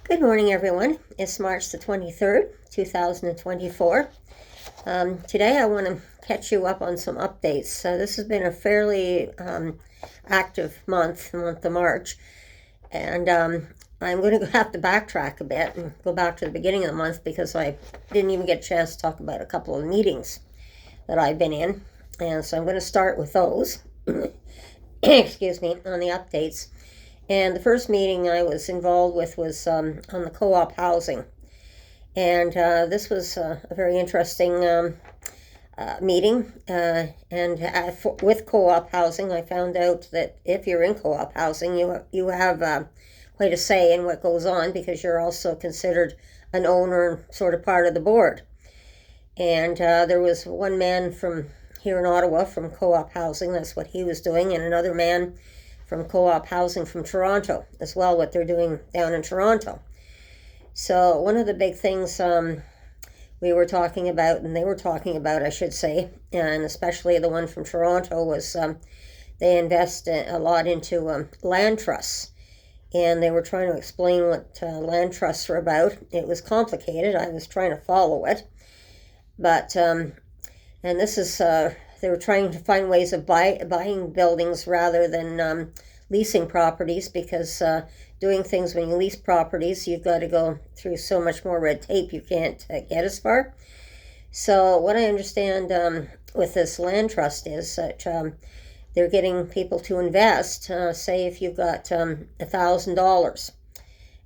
Good morning, everyone. It's March the 23rd, 2024. Today I want to catch you up on some updates. This has been a fairly active month, the month of March, and I'm going to have to backtrack a bit and go back to the beginning of the month because I didn't even get a chance to talk about a couple of meetings that I've been in, and so I'm going to start with those. Excuse me, on the updates. And the first meeting I was involved with was on the co-op housing. And this was a very interesting meeting. With co-op housing, I found out that if you're in co-op housing, you have quite a say in what goes on because you're also considered an owner and sort of part of the board. And there was one man from here in Ottawa from co-op housing, that's what he was doing, and another man from co-op housing from Toronto as well, what they're doing down in Toronto. So one of the big things we were talking about, and they were talking about, I should say, and especially the one from Toronto, was they invest a lot into land trusts. And they were trying to explain what land trusts are about. It was complicated. I was trying to follow it. But, and this is... they were trying to find ways of buying buildings rather than leasing properties because doing things when you lease properties, you've got to go through so much more red tape you can't get as far. So what I understand with this land trust is that they're getting people to invest. Say if you've got $1,000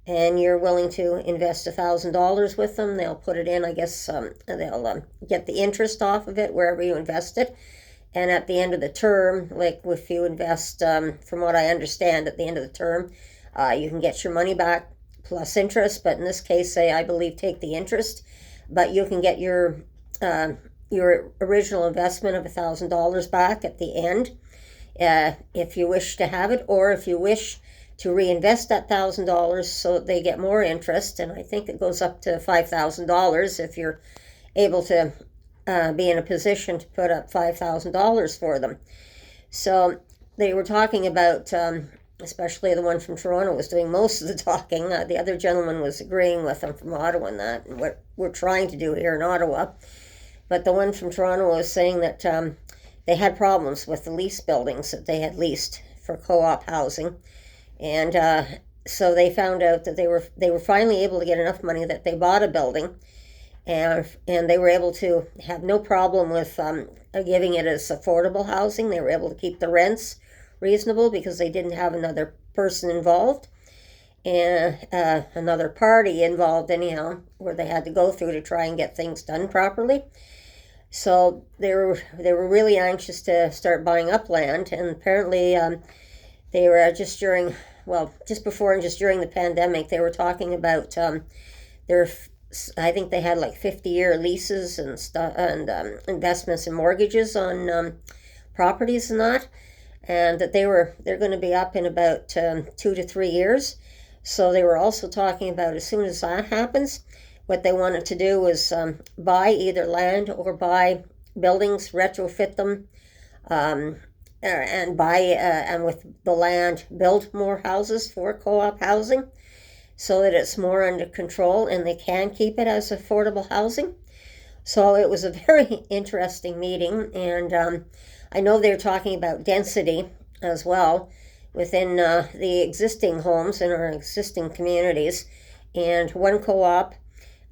and you're willing to invest $1,000 with them, they'll put it in, I guess they'll get the interest off of it wherever you invest it. And at the end of the term, like if you invest, from what I understand, at the end of the term, you can get your money back plus interest. But in this case, I believe, take the interest. But you can get your original investment of $1,000 back at the end if you wish to have it, or if you wish to reinvest that $1,000 so that they get more interest. And I think it goes up to $5,000 if you're able to be in a position to put up $5,000 for them. So they were talking about, especially the one from Toronto was doing most of the talking. The other gentleman was agreeing with them from Ottawa on that, and what we're trying to do here in Ottawa. But the one from Toronto was saying that they had problems with the lease buildings that they had leased for co-op housing. And so they found out that they were finally able to get enough money that they bought a building, and they were able to have no problem with giving it as affordable housing. They were able to keep the rents reasonable because they didn't have another person involved and another party involved anyhow, where they had to go through to try and get things done properly. So they were really anxious to start buying up land, and apparently they were just before and just during the pandemic, they were talking about I think they had like 50-year leases and stuff, and investments and mortgages on properties and that, and that they're going to be up in about 2 to 3 years. So they were also talking about, as soon as that happens, what they wanted to do was buy either land or buy buildings, retrofit them, and and with the land build more houses for co-op housing so that it's more under control and they can keep it as affordable housing. So it was a very interesting meeting, and I know they're talking about density as well within the existing homes in our existing communities. And one co-op,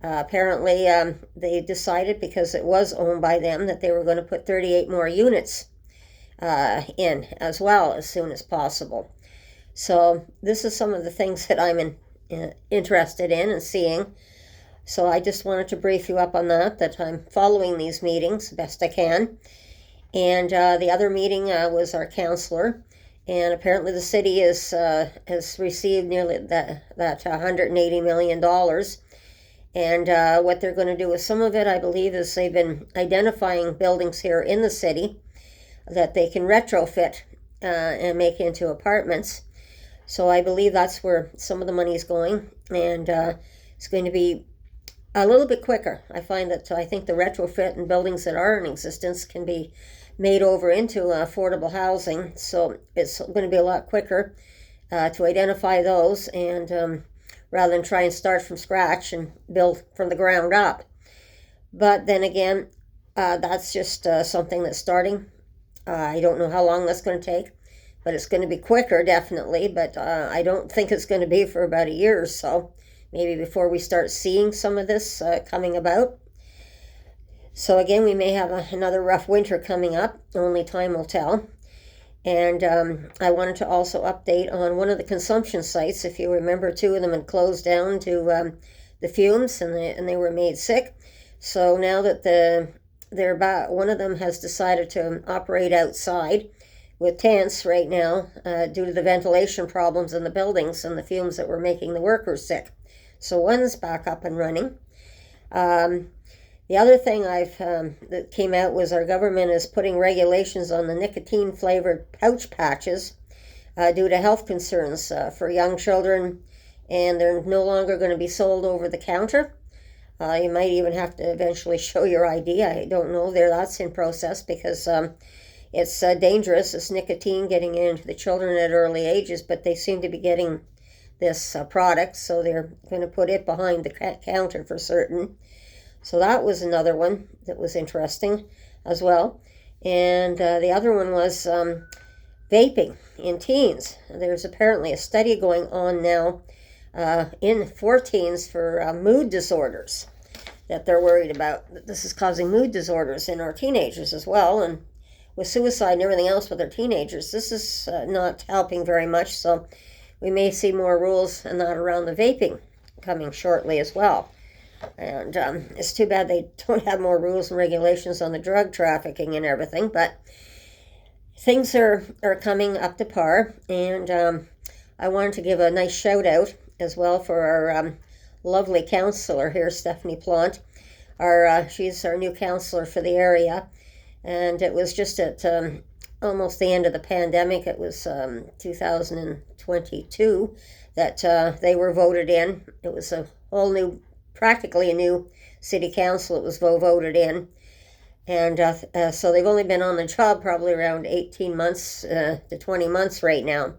apparently they decided, because it was owned by them, that they were going to put 38 more units in as well as soon as possible. So this is some of the things that I'm interested in and seeing. So I just wanted to brief you up on that I'm following these meetings best I can. And the other meeting was our councillor, and apparently the city has received nearly that $180 million. And what they're going to do with some of it, I believe, is they've been identifying buildings here in the city that they can retrofit and make into apartments. So I believe that's where some of the money is going, and it's going to be a little bit quicker. I think the retrofit and buildings that are in existence can be made over into affordable housing, so it's going to be a lot quicker to identify those and rather than try and start from scratch and build from the ground up. But then again, that's just something that's starting. I don't know how long that's going to take, but it's going to be quicker, definitely. But I don't think it's going to be for about a year or so, maybe before we start seeing some of this coming about. So again, we may have another rough winter coming up. Only time will tell. And I wanted to also update on one of the consumption sites. If you remember, two of them had closed down to the fumes, and they were made sick. So now that they're back, one of them has decided to operate outside with tents right now due to the ventilation problems in the buildings and the fumes that were making the workers sick. So one's back up and running. The other thing that came out was our government is putting regulations on the nicotine-flavored pouch patches due to health concerns for young children, and they're no longer going to be sold over the counter. You might even have to eventually show your ID. I don't know. That's in process because it's dangerous, this nicotine getting into the children at early ages, but they seem to be getting this product, so they're going to put it behind the counter for certain. So that was another one that was interesting as well. And the other one was vaping in teens. There's apparently a study going on now for teens for mood disorders that they're worried about. That this is causing mood disorders in our teenagers as well. And with suicide and everything else with our teenagers, this is not helping very much. So we may see more rules and that around the vaping coming shortly as well. And it's too bad they don't have more rules and regulations on the drug trafficking and everything, but things are coming up to par. And I wanted to give a nice shout out as well for our lovely counselor here, Stephanie Plant. She's our new counselor for the area, and it was just at almost the end of the pandemic. It was 2022 that they were voted in. It was a whole new, practically a new city council. It was voted in, and so they've only been on the job probably around 18 months to 20 months right now,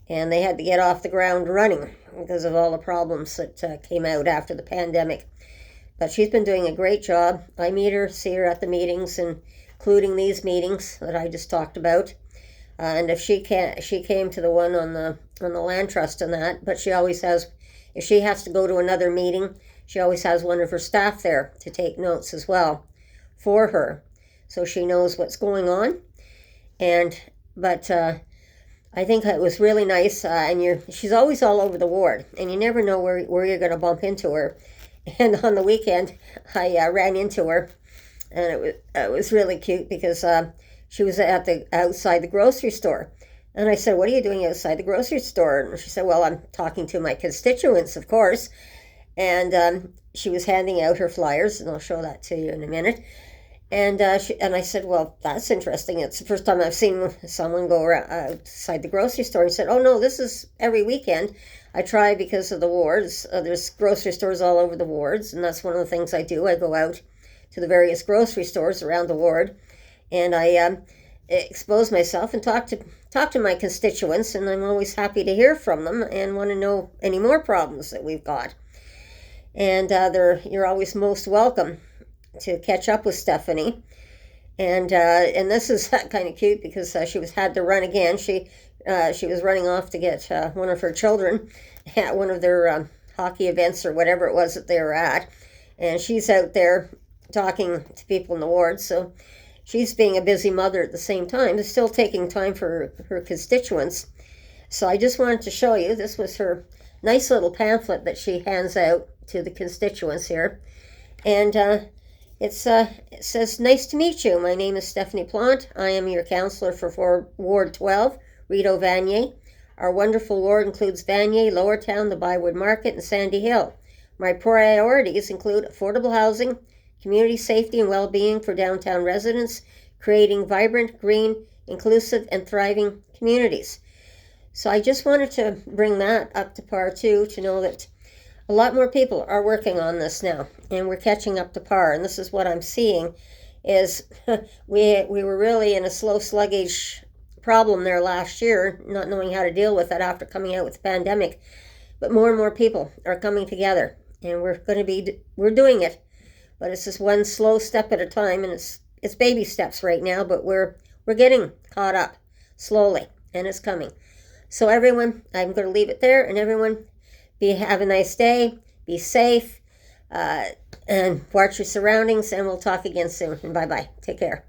and they had to get off the ground running because of all the problems that came out after the pandemic. But she's been doing a great job. I see her at the meetings, including these meetings that I just talked about. And if she came to the one on the land trust and that, but she always has, if she has to go to another meeting, she always has one of her staff there to take notes as well for her, so she knows what's going on. But I think it was really nice, and she's always all over the ward, and you never know where you're going to bump into her. And on the weekend, I ran into her, and it was really cute because she was outside the grocery store. And I said, "What are you doing outside the grocery store?" And she said, "Well, I'm talking to my constituents, of course." And she was handing out her flyers, and I'll show that to you in a minute. And I said, "Well, that's interesting. It's the first time I've seen someone go outside the grocery store." And said, "Oh, no, this is every weekend. I try because of the wards. There's grocery stores all over the wards, and that's one of the things I do. I go out to the various grocery stores around the ward, and I expose myself and talk to my constituents, and I'm always happy to hear from them and want to know any more problems that we've got. And you're always most welcome to catch up with Stephanie. And this is kind of cute because she had to run again. She was running off to get one of her children at one of their hockey events or whatever it was that they were at, and she's out there talking to people in the ward. So she's being a busy mother at the same time, but still taking time for her constituents. So I just wanted to show you, this was her nice little pamphlet that she hands out to the constituents here. And it says, "Nice to meet you. My name is Stephanie Plant. I am your counselor for Ward 12, Rideau Vanier. Our wonderful ward includes Vanier, Lowertown, the Bywood Market, and Sandy Hill. My priorities include affordable housing, community safety and well-being for downtown residents, creating vibrant, green, inclusive, and thriving communities." So I just wanted to bring that up to par too, to know that a lot more people are working on this now, and we're catching up to par. And this is what I'm seeing is we were really in a slow, sluggish problem there last year, not knowing how to deal with it after coming out with the pandemic. but more and more people are coming together, and we're doing it, but it's just one slow step at a time, and it's baby steps right now, but we're getting caught up slowly, and it's coming. So everyone, I'm going to leave it there, and everyone, have a nice day, be safe, and watch your surroundings, and we'll talk again soon. And bye-bye. Take care.